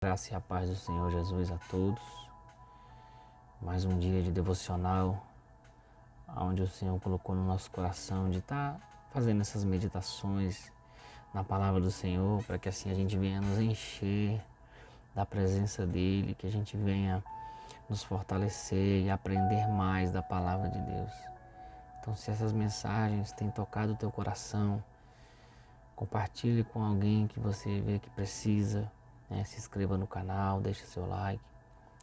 Graça e a paz do Senhor Jesus a todos. Mais um dia de devocional, onde o Senhor colocou no nosso coração de estar fazendo essas meditações na palavra do Senhor, para que assim a gente venha nos encher da presença dEle, que a gente venha nos fortalecer e aprender mais da palavra de Deus. Então, se essas mensagens têm tocado o teu coração, compartilhe com alguém que você vê que precisa, né? Se inscreva no canal, deixe seu like,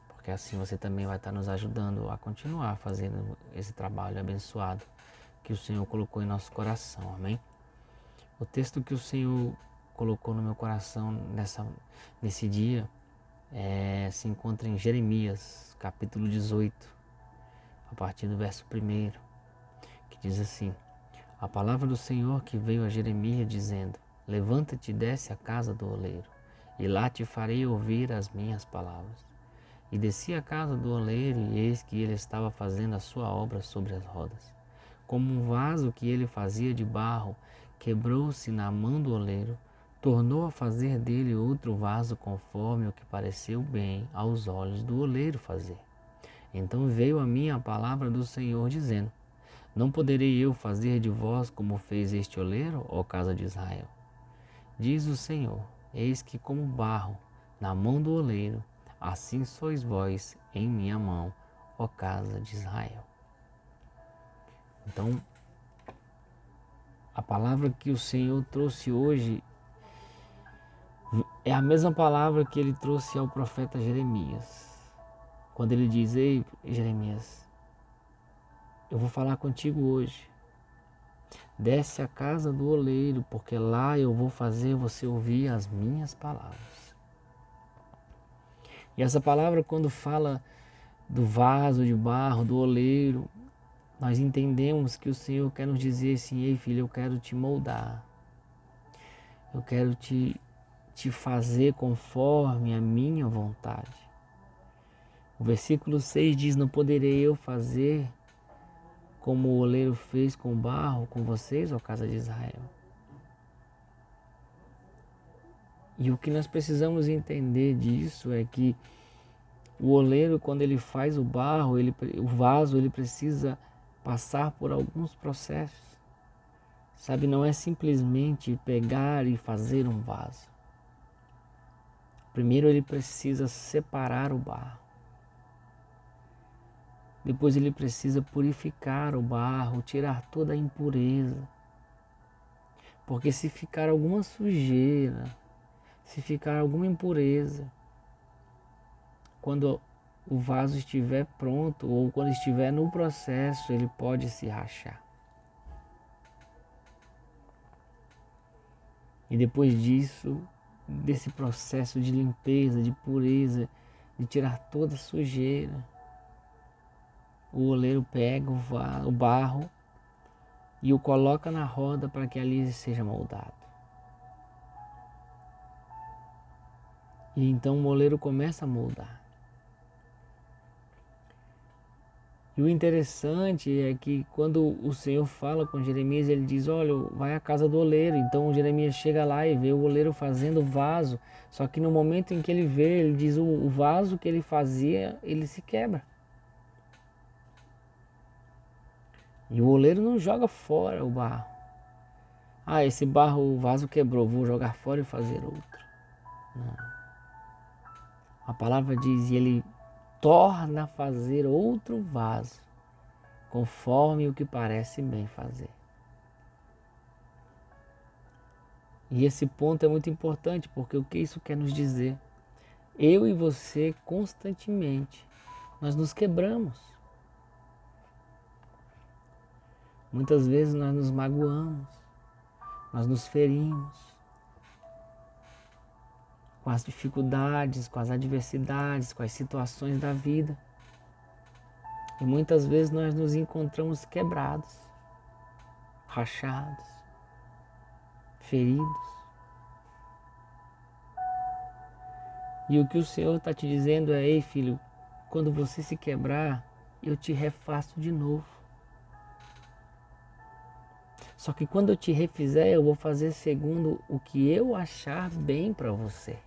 porque assim você também vai estar nos ajudando a continuar fazendo esse trabalho abençoado que o Senhor colocou em nosso coração, amém? O texto que o Senhor colocou no meu coração nesse dia se encontra em Jeremias, capítulo 18, a partir do verso 1, que diz assim: a palavra do Senhor que veio a Jeremias dizendo: levanta-te e desce à casa do oleiro, e lá te farei ouvir as minhas palavras. E desci à casa do oleiro, e eis que ele estava fazendo a sua obra sobre as rodas. Como um vaso que ele fazia de barro, quebrou-se na mão do oleiro, tornou a fazer dele outro vaso conforme o que pareceu bem aos olhos do oleiro fazer. Então veio a mim a palavra do Senhor dizendo: não poderei eu fazer de vós como fez este oleiro, ó casa de Israel? Diz o Senhor: eis que como barro na mão do oleiro, assim sois vós em minha mão, ó casa de Israel. Então, a palavra que o Senhor trouxe hoje é a mesma palavra que ele trouxe ao profeta Jeremias. Quando ele diz: ei, Jeremias, eu vou falar contigo hoje. Desce à casa do oleiro, porque lá eu vou fazer você ouvir as minhas palavras. E essa palavra, quando fala do vaso de barro, do oleiro, nós entendemos que o Senhor quer nos dizer assim: ei filho, eu quero te moldar. Eu quero te fazer conforme a minha vontade. O versículo 6 diz: não poderei eu fazer como o oleiro fez com o barro com vocês, ó casa de Israel. E o que nós precisamos entender disso é que o oleiro, quando ele faz o barro, o vaso, ele precisa passar por alguns processos. Sabe, não é simplesmente pegar e fazer um vaso. Primeiro ele precisa separar o barro. Depois ele precisa purificar o barro, tirar toda a impureza. Porque se ficar alguma sujeira, se ficar alguma impureza, quando o vaso estiver pronto ou quando estiver no processo, ele pode se rachar. E depois disso, desse processo de limpeza, de pureza, de tirar toda a sujeira, o oleiro pega o barro e o coloca na roda para que ali seja moldado. E então o oleiro começa a moldar. E o interessante é que quando o Senhor fala com Jeremias, ele diz: olha, vai à casa do oleiro. Então Jeremias chega lá e vê o oleiro fazendo o vaso. Só que no momento em que ele vê, ele diz: o vaso que ele fazia, ele se quebra. E o oleiro não joga fora o barro. Ah, esse barro, o vaso quebrou, vou jogar fora e fazer outro. Não. A palavra diz: e ele torna a fazer outro vaso, conforme o que parece bem fazer. E esse ponto é muito importante, porque o que isso quer nos dizer? Eu e você, constantemente, nós nos quebramos. Muitas vezes nós nos magoamos, nós nos ferimos com as dificuldades, com as adversidades, com as situações da vida. E muitas vezes nós nos encontramos quebrados, rachados, feridos. E o que o Senhor está te dizendo é: ei filho, quando você se quebrar, eu te refaço de novo. Só que quando eu te refizer, eu vou fazer segundo o que eu achar bem para você.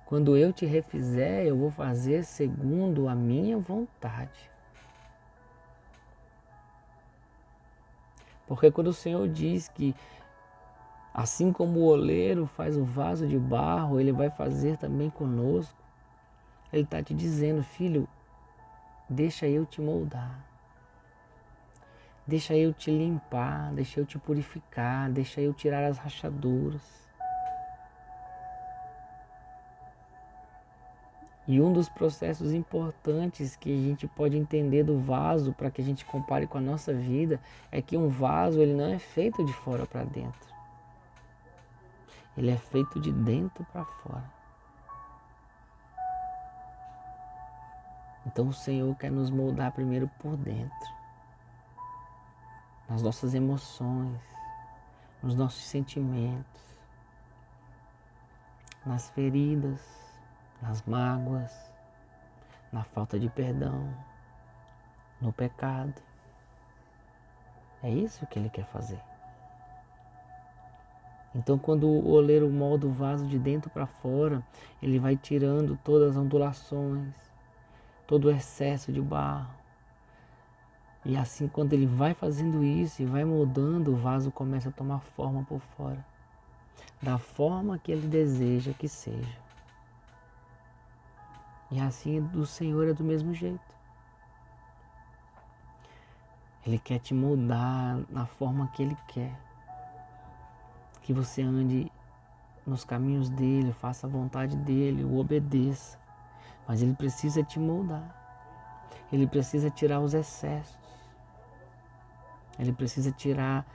Quando eu te refizer, eu vou fazer segundo a minha vontade. Porque quando o Senhor diz que assim como o oleiro faz o vaso de barro, Ele vai fazer também conosco, Ele está te dizendo, filho, deixa eu te moldar. Deixa eu te limpar, deixa eu te purificar, deixa eu tirar as rachaduras. E um dos processos importantes que a gente pode entender do vaso para que a gente compare com a nossa vida é que um vaso ele não é feito de fora para dentro. Ele é feito de dentro para fora. Então o Senhor quer nos moldar primeiro por dentro. Nas nossas emoções, nos nossos sentimentos, nas feridas, nas mágoas, na falta de perdão, no pecado. É isso que Ele quer fazer. Então, quando o oleiro molda o vaso de dentro para fora, ele vai tirando todas as ondulações, todo o excesso de barro. E assim, quando ele vai fazendo isso e vai moldando, o vaso começa a tomar forma por fora, da forma que ele deseja que seja. E assim, do Senhor é do mesmo jeito. Ele quer te moldar na forma que Ele quer. Que você ande nos caminhos dEle, faça a vontade dEle, o obedeça. Mas Ele precisa te moldar. Ele precisa tirar os excessos. Ele precisa tirar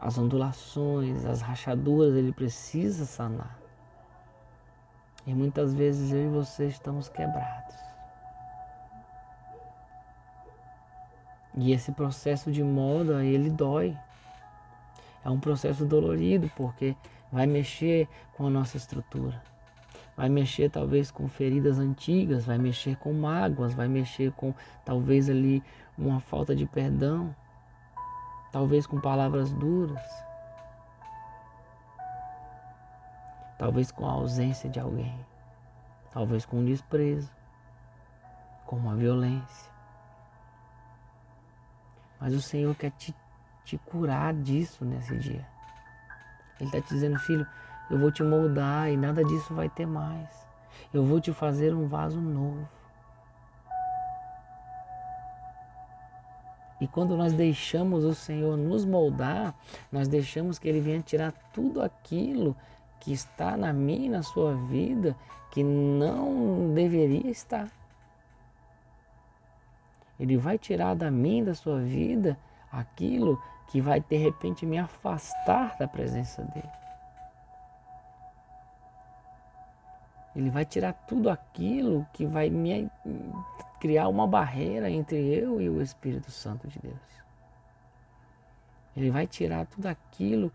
as ondulações, as rachaduras, Ele precisa sanar. E muitas vezes eu e você estamos quebrados. E esse processo de molda, ele dói. É um processo dolorido, porque vai mexer com a nossa estrutura. Vai mexer talvez com feridas antigas, vai mexer com mágoas, vai mexer com talvez ali uma falta de perdão, talvez com palavras duras, talvez com a ausência de alguém, talvez com um desprezo, com uma violência. Mas o Senhor quer te curar disso nesse dia. Ele está te dizendo, filho, eu vou te moldar e nada disso vai ter mais. Eu vou te fazer um vaso novo. E quando nós deixamos o Senhor nos moldar, nós deixamos que Ele venha tirar tudo aquilo que está na minha e na sua vida que não deveria estar. Ele vai tirar da minha e da sua vida aquilo que vai de repente me afastar da presença dEle. Ele vai tirar tudo aquilo que vai me criar uma barreira entre eu e o Espírito Santo de Deus. Ele vai tirar tudo aquilo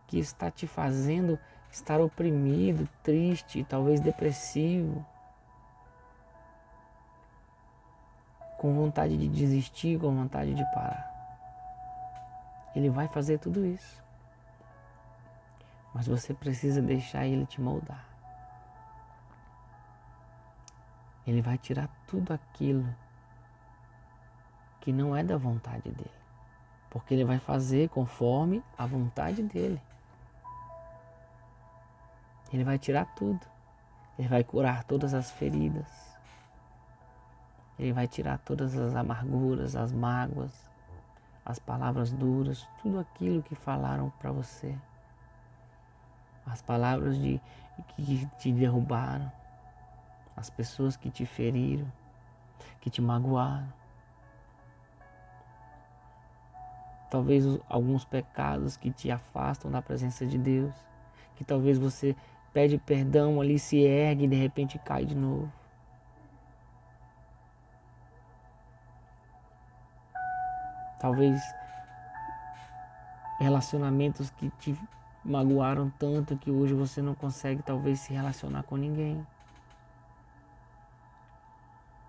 que está te fazendo estar oprimido, triste, talvez depressivo, com vontade de desistir, com vontade de parar. Ele vai fazer tudo isso. Mas você precisa deixar Ele te moldar. Ele vai tirar tudo aquilo que não é da vontade dEle. Porque Ele vai fazer conforme a vontade dEle. Ele vai tirar tudo. Ele vai curar todas as feridas. Ele vai tirar todas as amarguras, as mágoas, as palavras duras, tudo aquilo que falaram para você. As palavras que te derrubaram. As pessoas que te feriram, que te magoaram. Talvez alguns pecados que te afastam da presença de Deus. Que talvez você pede perdão ali, se ergue e de repente cai de novo. Talvez relacionamentos que te magoaram tanto que hoje você não consegue talvez se relacionar com ninguém.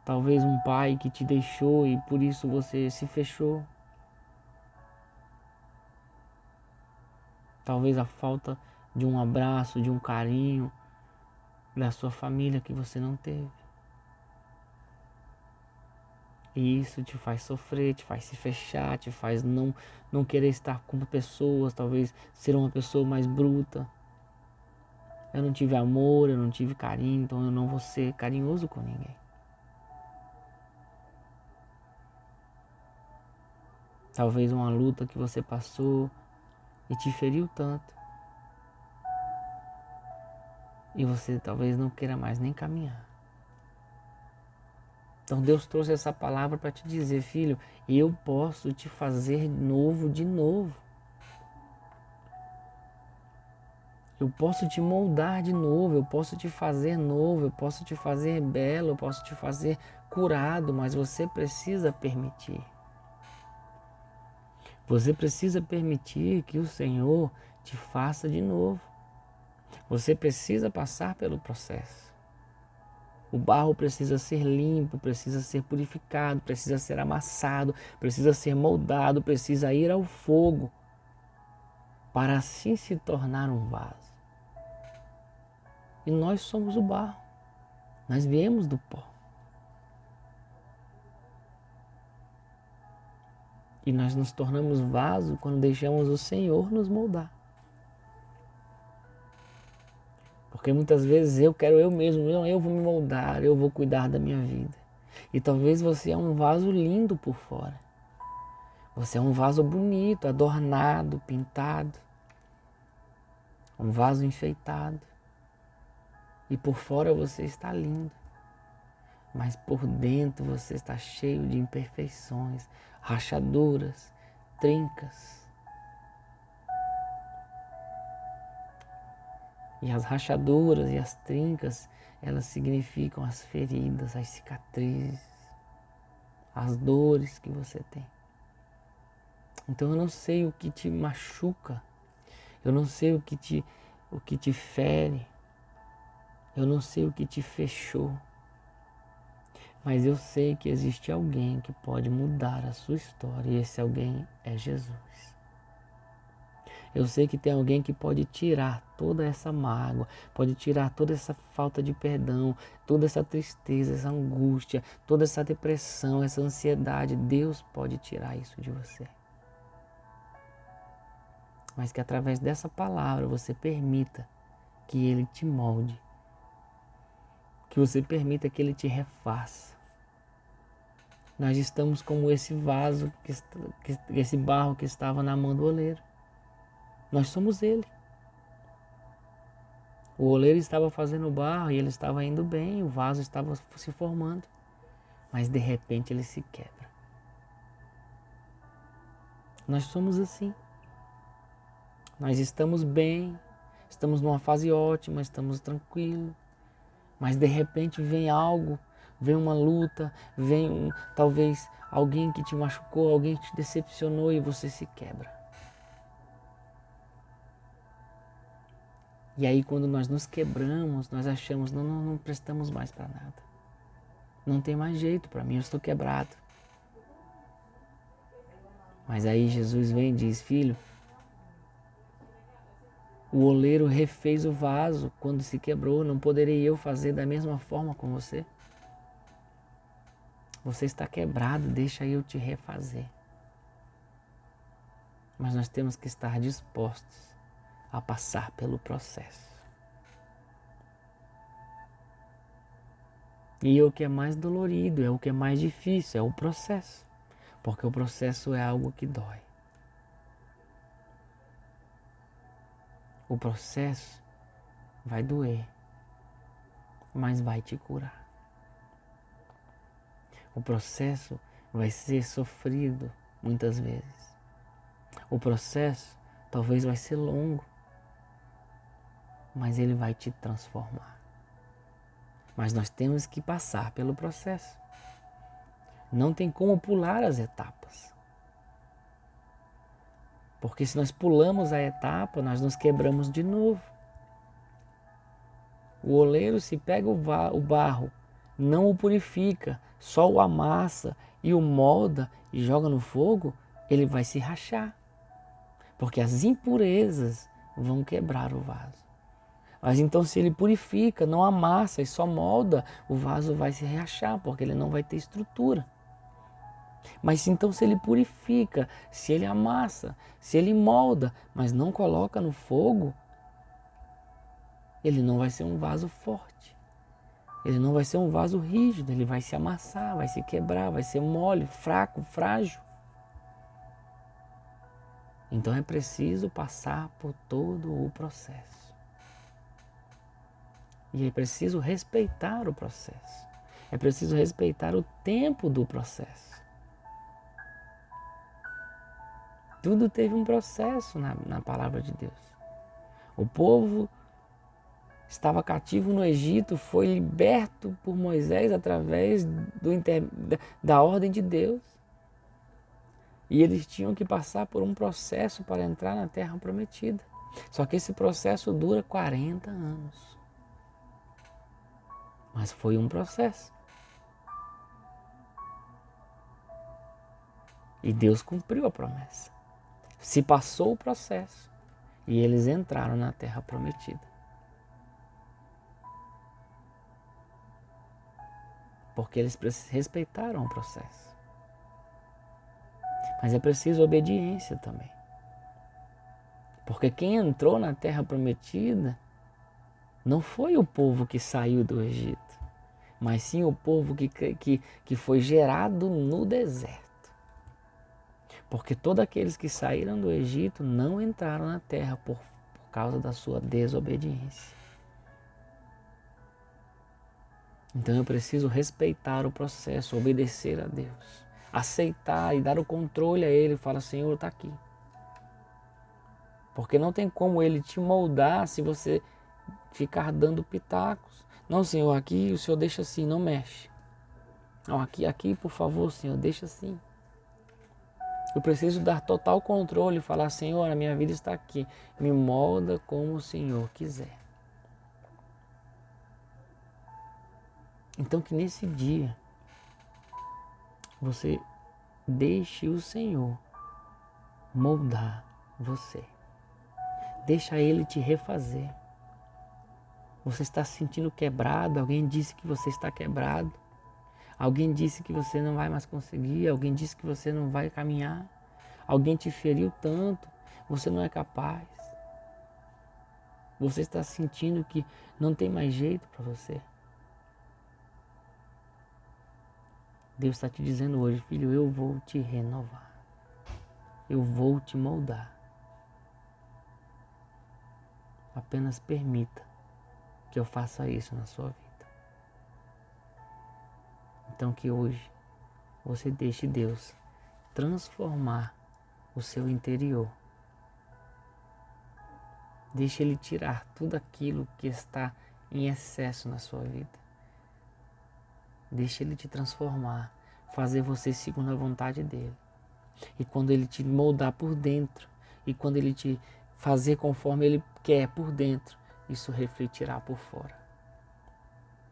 Talvez um pai que te deixou e por isso você se fechou. Talvez a falta de um abraço, de um carinho, da sua família que você não teve. E isso te faz sofrer, te faz se fechar, te faz não querer estar com pessoas, talvez ser uma pessoa mais bruta. Eu não tive amor, eu não tive carinho, então eu não vou ser carinhoso com ninguém. Talvez uma luta que você passou e te feriu tanto. E você talvez não queira mais nem caminhar. Então Deus trouxe essa palavra para te dizer, filho, eu posso te fazer novo de novo. Eu posso te moldar de novo, eu posso te fazer novo, eu posso te fazer belo, eu posso te fazer curado, mas você precisa permitir. Você precisa permitir que o Senhor te faça de novo. Você precisa passar pelo processo. O barro precisa ser limpo, precisa ser purificado, precisa ser amassado, precisa ser moldado, precisa ir ao fogo para assim se tornar um vaso. E nós somos o barro. Nós viemos do pó. E nós nos tornamos vaso quando deixamos o Senhor nos moldar. Porque muitas vezes eu quero eu mesmo, eu vou me moldar, eu vou cuidar da minha vida. E talvez você é um vaso lindo por fora. Você é um vaso bonito, adornado, pintado. Um vaso enfeitado. E por fora você está lindo. Mas por dentro você está cheio de imperfeições, rachaduras, trincas. E as rachaduras e as trincas, elas significam as feridas, as cicatrizes, as dores que você tem. Então eu não sei o que te machuca, eu não sei o que te fere, eu não sei o que te fechou, mas eu sei que existe alguém que pode mudar a sua história e esse alguém é Jesus. Eu sei que tem alguém que pode tirar toda essa mágoa, pode tirar toda essa falta de perdão, toda essa tristeza, essa angústia, toda essa depressão, essa ansiedade. Deus pode tirar isso de você. Mas que através dessa palavra você permita que Ele te molde, que você permita que Ele te refaça. Nós estamos como esse vaso, esse barro que estava na mão do oleiro. Nós somos Ele. O oleiro estava fazendo barro e ele estava indo bem, o vaso estava se formando. Mas de repente ele se quebra. Nós somos assim. Nós estamos bem, estamos numa fase ótima, estamos tranquilos. Mas de repente vem algo, vem uma luta, vem talvez alguém que te machucou, alguém que te decepcionou e você se quebra. E aí quando nós nos quebramos, nós achamos, não prestamos mais para nada. Não tem mais jeito para mim, eu estou quebrado. Mas aí Jesus vem e diz, filho, o oleiro refez o vaso quando se quebrou, não poderei eu fazer da mesma forma com você? Você está quebrado, deixa eu te refazer. Mas nós temos que estar dispostos a passar pelo processo. E o que é mais dolorido, é o que é mais difícil, é o processo. Porque o processo é algo que dói. O processo vai doer, mas vai te curar. O processo vai ser sofrido muitas vezes. O processo talvez vai ser longo, mas ele vai te transformar. Mas nós temos que passar pelo processo. Não tem como pular as etapas. Porque se nós pulamos a etapa, nós nos quebramos de novo. O oleiro, se pega o barro, não o purifica, só o amassa e o molda e joga no fogo, ele vai se rachar. Porque as impurezas vão quebrar o vaso. Mas então se ele purifica, não amassa e só molda, o vaso vai se reachar, porque ele não vai ter estrutura. Mas então se ele purifica, se ele amassa, se ele molda, mas não coloca no fogo, ele não vai ser um vaso forte. Ele não vai ser um vaso rígido, ele vai se amassar, vai se quebrar, vai ser mole, fraco, frágil. Então é preciso passar por todo o processo. E é preciso respeitar o processo. É preciso respeitar o tempo do processo. Tudo teve um processo na palavra de Deus. O povo estava cativo no Egito, foi liberto por Moisés através da ordem de Deus. E eles tinham que passar por um processo para entrar na terra prometida. Só que esse processo dura 40 anos. Mas foi um processo. E Deus cumpriu a promessa. Se passou o processo e eles entraram na terra prometida. Porque eles respeitaram o processo. Mas é preciso obediência também. Porque quem entrou na terra prometida não foi o povo que saiu do Egito, mas sim o povo que foi gerado no deserto. Porque todos aqueles que saíram do Egito não entraram na terra por causa da sua desobediência. Então eu preciso respeitar o processo, obedecer a Deus, aceitar e dar o controle a Ele e falar, Senhor, está aqui. Porque não tem como Ele te moldar se você ficar dando pitacos. Não, Senhor, aqui o Senhor deixa assim, não mexe. Não, aqui, por favor, Senhor, deixa assim. Eu preciso dar total controle e falar, Senhor, a minha vida está aqui. Me molda como o Senhor quiser. Então que nesse dia você deixe o Senhor moldar você. Deixa Ele te refazer. Você está se sentindo quebrado, alguém disse que você está quebrado. Alguém disse que você não vai mais conseguir, alguém disse que você não vai caminhar. Alguém te feriu tanto, você não é capaz. Você está sentindo que não tem mais jeito para você. Deus está te dizendo hoje, filho, eu vou te renovar. Eu vou te moldar. Apenas permita que eu faça isso na sua vida. Então que hoje você deixe Deus transformar o seu interior. Deixe Ele tirar tudo aquilo que está em excesso na sua vida. Deixe Ele te transformar, fazer você segundo a vontade dEle. E quando Ele te moldar por dentro, e quando Ele te fazer conforme Ele quer por dentro, isso refletirá por fora.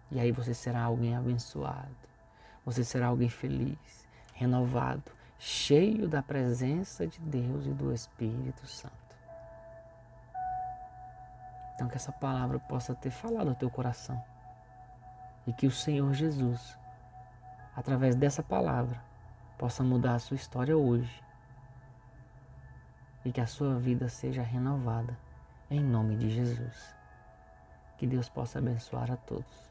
E aí você será alguém abençoado, você será alguém feliz, renovado, cheio da presença de Deus e do Espírito Santo. Então que essa palavra possa ter falado ao teu coração. E que o Senhor Jesus, através dessa palavra, possa mudar a sua história hoje. E que a sua vida seja renovada, em nome de Jesus. Que Deus possa abençoar a todos.